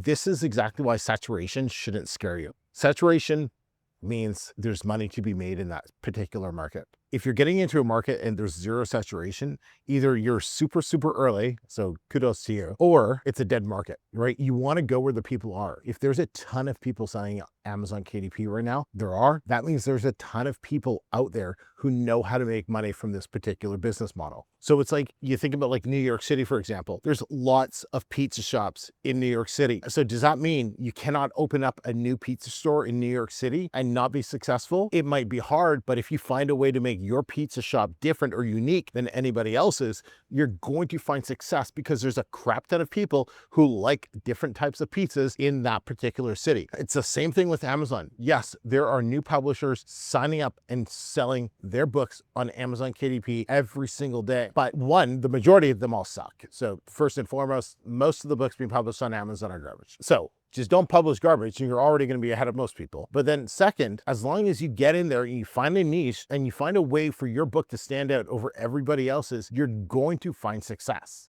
this is exactly why saturation shouldn't scare you. Saturation means there's money to be made in that particular market. If you're getting into a market and there's zero saturation, either you're super, super early, so kudos to you, or it's a dead market, right? You want to go where the people are. If there's a ton of people selling Amazon KDP right now, that means there's a ton of people out there who know how to make money from this particular business model. So it's like, you think about like New York City, for example, there's lots of pizza shops in New York City. So does that mean you cannot open up a new pizza store in New York City and not be successful? It might be hard, but if you find a way to make your pizza shop different or unique than anybody else's, you're going to find success because there's a crap ton of people who like different types of pizzas in that particular city. It's the same thing with Amazon. Yes, there are new publishers signing up and selling their books on Amazon KDP every single day. But one, the majority of them all suck. So first and foremost, most of the books being published on Amazon are garbage. So just don't publish garbage and you're already going to be ahead of most people. But then second, as long as you get in there and you find a niche and you find a way for your book to stand out over everybody else's, you're going to find success.